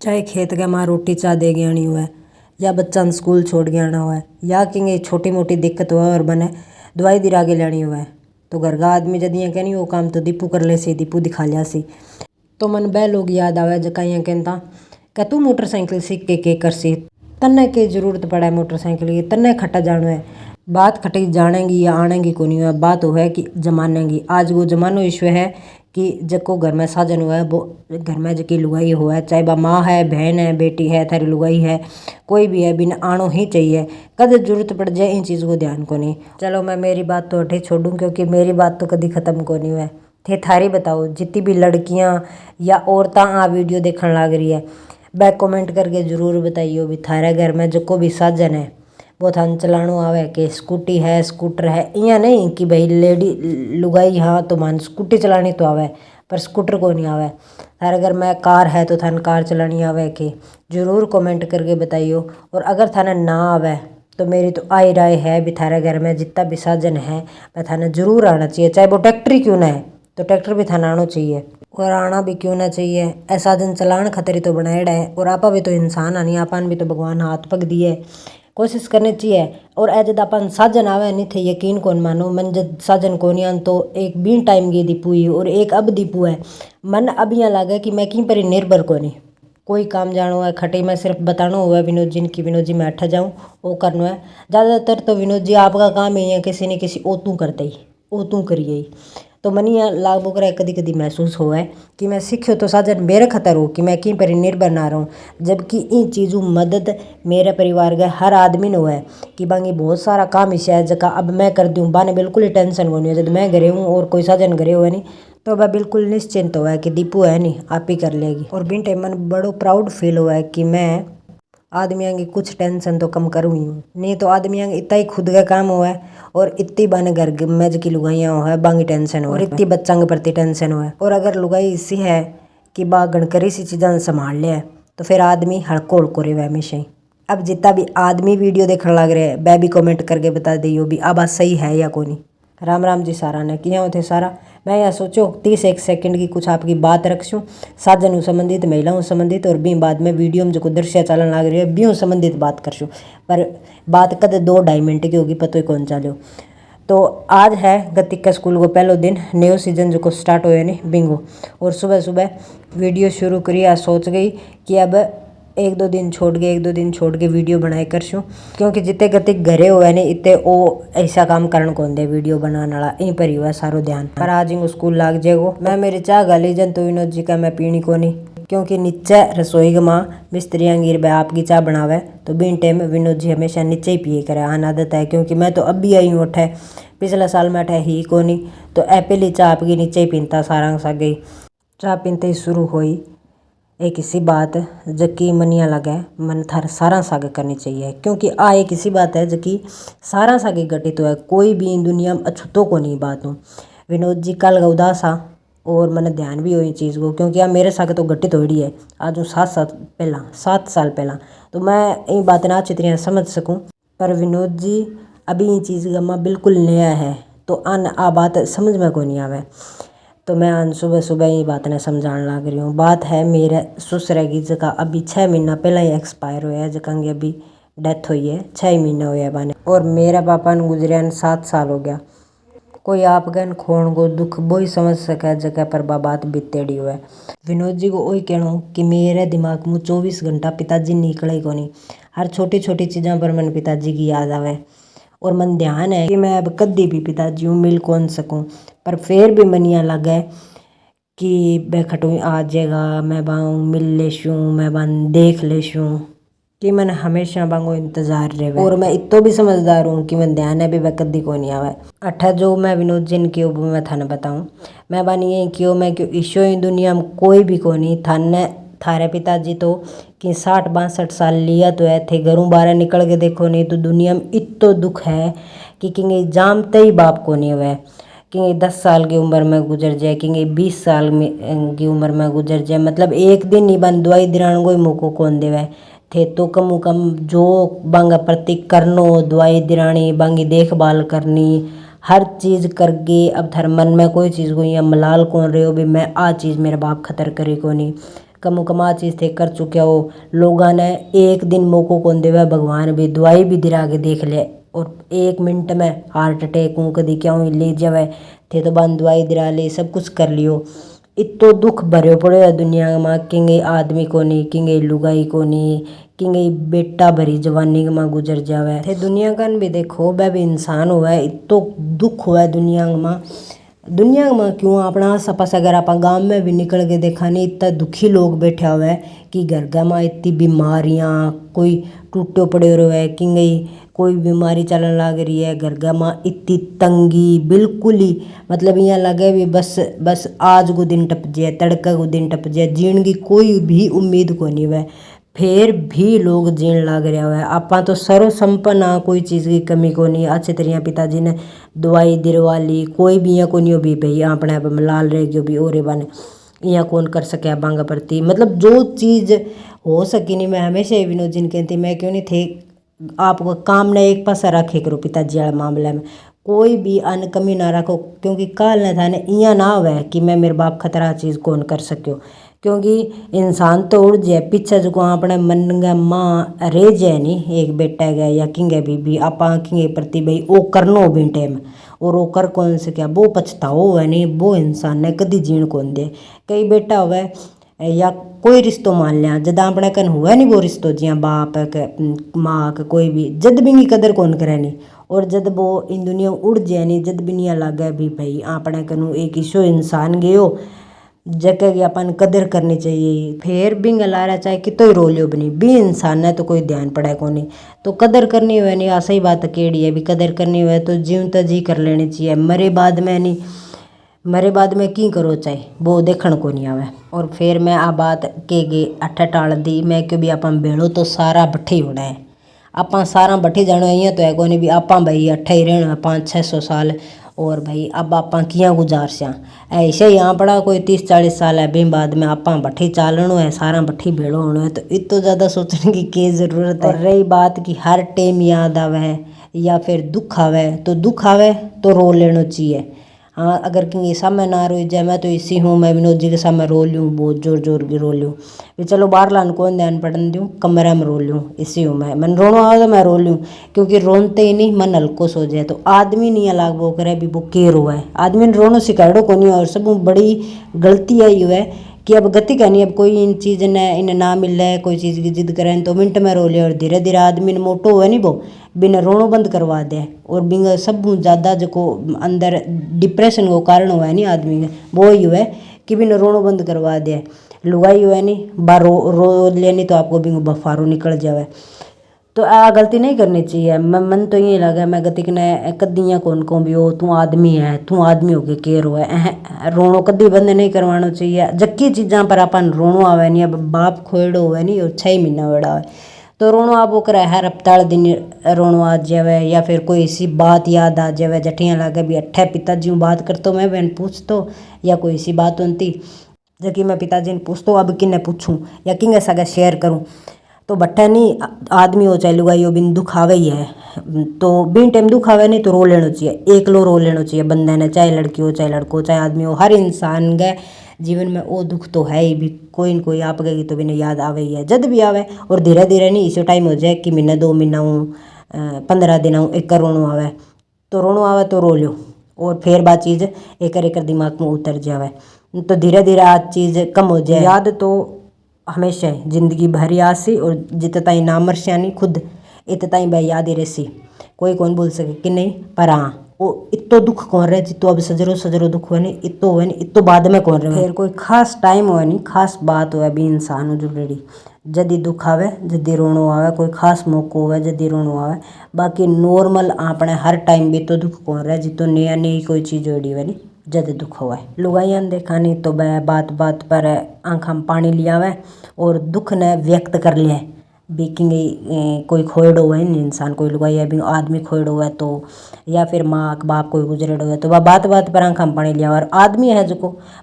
चाहे खेत के माँ रोटी चाह दे गया नहीं हुआ है, या बच्चा ने स्कूल छोड़ गया ना हुआ है, या कि छोटी मोटी दिक्कत हुआ और बने दवाई दिरा के लेनी हुआ है, तो घर का आदमी जब यहाँ कहनी वो काम तो दीपू कर ले सी, दीपू दिखा लिया सी। तो मन बह लोग याद आवे जका यहाँ कहता क्या तू मोटरसाइकिल सीख के कर सी, तन्ने की जरूरत पड़ा है मोटरसाइकिल की, तन्ने खट्टा जानो है। बात खटी जानेगी या आनेगी को नहीं है, बात वो है कि जमाने की। आज वो जमानो ईश्व है कि जको घर में साजन हुआ है वो घर में जकी लुगाई हुआ है, चाहे बा माँ है, बहन है, बेटी है, थारी लुगाई है, कोई भी है, बिन आनो ही चाहिए। कद जरूरत पड़ जाए इन चीज़ को ध्यान को नहीं। चलो मैं मेरी बात तो अठे छोड़ूं क्योंकि मेरी बात तो कभी ख़त्म को नहीं हुआ है। थे थारी बताओ जितनी भी लड़कियां या औरतां आ वीडियो देखने लग रही है, बैक कमेंट करके जरूर बताइयो भी थारे घर में जो को भी साधन है वो थान चलानो आवे, कि स्कूटी है, स्कूटर है। इं नहीं कि भाई लेडी लुगाई हाँ तो मान स्कूटी चलानी तो आवे पर स्कूटर को नहीं आवे। थारे घर में कार है तो थान कार चलानी आवे कि जरूर कमेंट करके बताइयो। और अगर थाने ना आवे तो मेरी तो आई राय है भी थारे घर में जितना भी साधन है वह थाने जरूर आना चाहिए, चाहे वो ट्रैक्टर ही क्यों ना है तो ट्रैक्टर भी थाना आना चाहिए और आना भी क्यों ना चाहिए। ऐसा दिन चलान खतरे तो बनाएड़ा है और आपा भी तो इंसान आनी, आपान भी तो भगवान हाथ पग दिए, कोशिश करनी चाहिए। और ए जब अपन साजन आवे नहीं थे यकीन कौन मानो, मन जब साजन को नहीं आन तो एक बीन टाइम की दीपू ही और एक अब दीपू है। मन अब यहाँ लगे कि मैं कहीं पर ही निर्भर को नहीं, कोई काम जानो है खटे में सिर्फ बतानो हुआ विनोद जी की विनोद जी मैं अठा जाऊँ वो करना है। ज़्यादातर तो विनोद जी आपका काम ही है किसी न किसी ओ तू करते ही ओ तू करिए ही। तो मनी यहाँ लाग बोक रहा कदी कदी महसूस हुआ है कि मैं सीखो तो साजन मेरे खतर हो कि मैं कहीं पर निर्भर ना रहूँ, जबकि इन चीज़ों मदद मेरे परिवार का हर आदमी ने हुआ है कि बाकी बहुत सारा काम इसे है जगह अब मैं कर दूँ बाने बिल्कुल ही टेंशन होनी है। जब मैं घरे हूँ और कोई साजन घरे हुआ नहीं तो वह बिल्कुल निश्चिंत हुआ है कि दीपू है नहीं आप ही कर लेगी। और बिन टाइम मन बड़ो प्राउड फील हुआ है कि मैं आदमियों की कुछ टेंशन तो कम करूँ ही हूँ, नहीं तो आदमियों की इतना ही खुद का काम हुआ है और इतनी बाने घर में की लुगाइयाँ हुआ है बांगी टेंशन हो और इतनी बच्चा के प्रति टेंशन हुआ है। और अगर लुगाई इसी है कि बा गणकरी सी चीज़ें संभाल ले तो फिर आदमी हड़को हड़को रहे हमेशा ही। अब जितना भी आदमी वीडियो देखने लग रहे हैं वह भी कमेंट करके बता दियो भी आ बात सही है या को नहीं। राम राम जी सारा ने किया होते सारा। मैं यहाँ सोचो 31 सेकंड की कुछ आपकी बात रखूँ साजन संबंधित, महिलाओं संबंधित और भी बाद में वीडियो में जो दृश्य चलन लग रही है भी संबंधित बात करशूँ, पर बात कद 2-2.5 मिनट की होगी पता ही कौन चलो। तो आज है गतिका स्कूल को पहलो दिन, न्यू सीजन जो को स्टार्ट हो नहीं बिंगो। और सुबह सुबह वीडियो शुरू करी आज सोच गई कि अब एक दो दिन छोड़ के वीडियो बनाए करशूँ, क्योंकि जितने गति घरे हुए ने इतने वो ऐसा काम करन कौन दे वीडियो बनाने वाला इन पर ही हुआ सारो ध्यान। पर आज इंगो स्कूल लाग जाएगो। मैं मेरी चाह गाली जन तो विनोद जी का मैं पीनी को नहीं, क्योंकि नीचे रसोई के माँ मिस्त्रियाँ गिर बे आपकी चाह बनावे तो बिन टाइम विनोद जी हमेशा नीचे ही पिए करे आन आदत है। क्योंकि मैं तो अब भी आई हूँ उठे, पिछले साल में अठे ही को नहीं तो ए पहली चाह आपकी नीचे ही पीनता सारा सा गई। चाह पीनते ही शुरू हुई एक इसी बात जकी मनिया लगे मन थार सारा सागे करनी चाहिए, क्योंकि आ एक इसी बात है जकी सारा सागे घटित है, कोई भी सागे में अछूतो को नहीं बात हूँ। विनोद जी कल उदास आ और मैंने ध्यान भी हो ये चीज़ को, क्योंकि आप मेरे सागे तो घटित हो रही है आज हूँ 7 साल पहला तो मैं ये बात ना अच्छी तरह समझ सकूँ। पर विनोद जी अभी ये चीज़ गमा बिल्कुल नया है तो अन आ बात समझ में को नहीं आवे। तो मैं आज सुबह सुबह ये बात ने समझाने लग रही हूँ। बात है मेरे ससुर की जगह अभी 6 महीना पहले ही एक्सपायर हुआ है, जगह की अभी डेथ हुई है 6 महीना हुआ है बाने। और मेरे पापा ने गुजरिया 7 साल हो गया। कोई आप गन खोण को दुख वो ही समझ सके जगह पर बात बीतेड़ी हुआ है। विनोद जी को वही कहना कि मेरे दिमाग में 24 घंटा पिताजी निकले को नहीं, हर छोटी छोटी चीज़ों पर मन पिताजी की याद आवे और मन ध्यान है कि मैं अब कभी भी पिताजी हूँ मिल कौन सकूँ। पर फिर भी मनिया लगे कि बैठू आ जाएगा मैं बाऊ मिल लेशूँ मैं बान देख लेशूँ, कि मन हमेशा बांगो इंतजार रहे। और मैं इतो भी समझदार हूँ कि मैं ध्यान है भी वह कदी को नहीं आवे। अठा जो मैं विनोद जी ने क्यों मैं थाने बताऊँ, मैं बानी ये क्यों मैं क्यों ईशो ही दुनिया में कोई भी को नहीं थाने थारे पिताजी तो कि 60-62 साल लिया तो है थे घरों बाहर निकल के देखो नहीं तो दुनिया में इतो दुख है कि किंगे जामते ही बाप को नहीं हुआ, कि 10 साल की उम्र में गुजर जाए, कि 20 साल में की उम्र में गुजर जाए, मतलब एक दिन नहीं बन दवाई दिरान को मुँह कौन देवे थे तो कम कम जो बांगा प्रति करनो दवाई दिरानी बांगी देखभाल करनी हर चीज़ करके। अब थार मन में कोई चीज़ को या मलाल कौन रहे हो भी मैं आ चीज़ मेरे बाप खतर करे को नहीं, कमु कमा चीज़ थे कर चुके हो लोगों ने। एक दिन मौको कौन देवे भगवान भी दवाई भी दिला के देख ले और 1 मिनट में हार्ट अटैक हूँ कदी क्या हूँ ले जावे थे तो बंद दवाई दिला ले सब कुछ कर लियो। इतो दुख भरे पड़े है दुनिया में किंगे आदमी को नहीं किंगे लुगाई को नहीं किंगे बेटा भरी जवानी में गुजर जावे थे दुनिया का भी देखो वह भी इंसान हुआ है। इतो दुख हुआ है दुनिया में क्यों अपना आस पास अगर आप गांव में भी निकल के देखा नहीं इतना दुखी लोग बैठे हुए हैं कि घर में इतनी बीमारियां कोई टूटे पड़े हुए है कि कोई बीमारी चलन लग रही है घर में इतनी तंगी बिल्कुल ही मतलब यहाँ लगे भी बस आज को दिन टप जाए तड़का को दिन टप जाए जीण की कोई भी उम्मीद को नहीं है फिर भी लोग जीण लाग रहा हुआ है। आपा तो सर्व संपन्न आ कोई चीज़ की कमी को नहीं अच्छे तरह पिताजी ने दवाई दिलवा ली कोई भी यहाँ को नहीं हो भी भाई अपने आप में लाल रह गयो भी और बने यहाँ कौन कर सके बांगा प्रति मतलब जो चीज़ हो सकी नहीं। मैं हमेशा ये विनोद जिन कहती मैं क्यों नहीं थे आपको काम ने एक पासा रखे करो पिताजी वाले मामले में कोई भी अन्न कमी ना रखो क्योंकि काल न था इं ना हुआ कि मैं मेरे बाप खतरा चीज़ कौन कर सक्यो क्योंकि इंसान तो उड़ जाए पीछे जो अपने मन ग माँ रह जाए नहीं एक बेटा गया या किंगे भी आप किंगे प्रति भाई वो करनो भी टाइम और वो कर कौन से क्या वो पछताओ है नहीं वो इंसान ने कदी जीण कौन दे। कई बेटा हुआ या कोई रिश्तो मान लिया जद अपने कन हुआ नहीं वो रिश्तो जिया बाप के माँ के कोई भी जद भी कदर कौन करे नहीं और जद वो इन दुनिया उड़ जाए नहीं जद भी नहीं लगे भी भाई अपने कनु एक ईशो इंसान गयो जगह की अपन कदर करनी चाहिए। फिर भी गलारा चाहे कितो ही रो लियो बनी भी इंसान ने तो कोई ध्यान पड़े को नहीं तो कदर करनी हुए नहीं आ सही बात केड़ी है भी कदर करनी हुए तो जीव तो जी कर लेनी चाहिए मरे बाद में नहीं मरे बाद में की करो चाहे वो देखण को नहीं आवे। और फिर मैं आ बात के गे अठ टाल दी मैं क्यों भी अपन भेड़ो तो सारा बट्ठी होना है आप सारा बट्ठी जानो यहाँ तो है को नहीं भी आप भाई अट्ठा ही रहना 500-600 साल और भाई अब आप किया गुजार स्या ऐसे यहाँ पड़ा कोई 30-40 साल है भी बाद में आप बट्ठी चालनो है सारा बट्ठी भेड़ो होना है तो इतो ज़्यादा सोचने की क्या ज़रूरत है। और रही बात कि हर टाइम याद आवे या फिर दुख आवे तो रो लेना चाहिए। हाँ अगर कहीं सामने ना रो जाए मैं तो इसी हूँ मैं विनोद जी के सामने रो लूँ बहुत जोर की रो लूँ भी चलो बाहर लान कौन ध्यान पड़न दूँ कमरे में रो लूँ इसी हूँ मैं मन रोना आवे तो मैं रो लूँ क्योंकि रोनते ही नहीं मन हल्को सो जाए तो आदमी नहीं अलग वो करे भी वो के रो है आदमी ने रोनो सिखाड़ो को नहीं और सब बड़ी गलती आई हुआ है कि अब गति करनी अब कोई इन चीज़ ने इन्हें ना मिल है कोई चीज़ की जिद करें तो मिनट में रो ले और धीरे धीरे आदमी ने मोटो हुआ नहीं वो बिना रोनो बंद करवा दे और बिना सब ज़्यादा जो अंदर डिप्रेशन को कारण हुआ है नहीं आदमी का वो ही हुआ है कि बिना रोनो बंद करवा दे लुगाई हुआ है नहीं बार रो लेनी तो आपको बिंग बफारो निकल जावे तो आ गलती नहीं करनी चाहिए। मन तो यही लगा मैं गति ने कद्दियाँ कौन को भी हो तू आदमी है तू आदमी हो के केयर हो रोनो कद्दी बंद नहीं करवाना चाहिए जक्की चीज़ां पर अपन रोनो आवे नहीं अब बाप खोएड़ो हुआ नहीं और 6 महीना वेड़ा है तो रोनो आप वो करे हर हफ्ताल दिन रोनो आ जावे या फिर कोई ऐसी बात याद आ जावे जठियाँ लगे भी अट्ठे पिताजी बात करतो मैं बहन पूछ तो या कोई ऐसी बात होती जबकि मैं पिताजी ने पूछतो अब किन्ने पूछूं या किंगे सगे शेयर करूं तो बट्ठा नहीं आदमी हो चाहे लुगाई हो बिन दुख आवे ही है तो बिन टाइम दुख आवे नहीं तो रो लेना चाहिए एक लो रो लेना चाहिए बंदे ने चाहे लड़की हो चाहे लड़को चाहे आदमी हो हर इंसान के जीवन में वो दुख तो है ही भी कोई न कोई आप गई तो बिना याद आवे ही है जद भी आवे और धीरे धीरे नहीं इसी टाइम हो जाए कि महीना 2 महीना हूँ 15 दिन हूँ एक रोनो आवे तो रो लो और फिर बात चीज़ एक दिमाग में उतर जावे तो धीरे धीरे आज चीज़ कम हो जाए। याद तो हमेशा जिंदगी भर याद सी और जित ताई ना मरसिया नहीं खुद इत ताई भाई याद ही रहसी कोई कौन बोल सके कि नहीं पर हाँ वो इतो दुख कौन रहे जितो अब सजरो दुख हुआ नहीं इतो हुआ नहीं इतो बाद में कौन रहे फिर कोई खास टाइम हुआ नहीं खास बात हुआ भी इंसान जुड़ेड़ी जदी दुख आवे जदी रोनो आवे कोई खास मौको हुआ जदी रोनो आवे बाकी नॉर्मल आपने हर टाइम भी तो दुख कौन रहे जितो नया नई कोई चीज़ जोड़ी हुआ नहीं जद दुख हुआ है। लुगाइयाँ देखा नहीं तो वह बात बात पर आँखा में पानी लिया हुआ और दुख ने व्यक्त कर लिया बेकिंग कोई खोएड़ो हुआ है नहीं इंसान कोई लुगाई है भी आदमी खोएड़ो हुआ है तो या फिर माँ बाप कोई गुजरेड़ो हुआ है तो वह बात बात पर आँखा में पानी लिया हुआ और आदमी है जो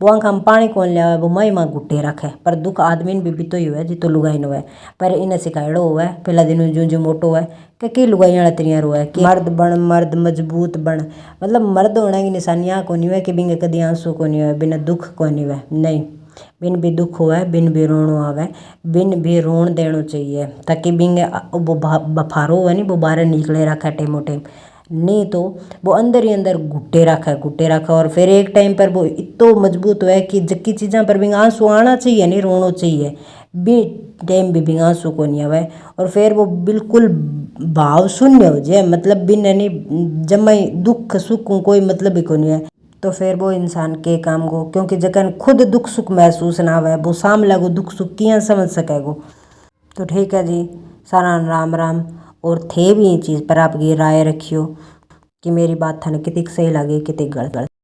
वो आँखा में पानी कौन लिया हुआ है वो माँ घुट्टे रखे पर दुख आदमी ने भी तो ही हुआ है जितो लुगाई न हुआ है पर इन्हें सिखाएड़ो हुआ है पहला दिन जो मोटो हुआ है कि लुगाइयाँ तरियाँ रोआ है कि मर्द मजबूत बन मतलब मर्द होने की निशानियाँ को नहीं हुआ कि बिना कदी आंसू को नहीं हुआ बिना दुख को नहीं हुआ नहीं बिन भी दुख हुआ बिन भी रोणो आवे, बिन भी रोण देनो चाहिए ताकि बिंगे वो बफारो है नी वो बाहर निकले रखा टेमो टाइम, नहीं तो वो अंदर ही अंदर घुट्टे रखा और फिर एक टाइम पर वो इतो मजबूत हुआ कि जक्की चीज़ां पर बिंग आंसू आना चाहिए नहीं रोनो चाहिए बी टाइम भी बिंग आंसू को नहीं आवे और फिर वो बिल्कुल भाव शून्य हो जाए, मतलब बिन यानी जमा दुख सुख कोई मतलब ही को नहीं है। तो फिर वो इंसान के काम को, क्योंकि जखन खुद दुख सुख महसूस ना आवे वो सामला को दुख सुख किया समझ सकेगो। तो ठीक है जी, सारा राम राम। और थे भी ये चीज़ पर आपकी राय रखियो कि मेरी बात थाने कितनी सही लगी कितनी गलत।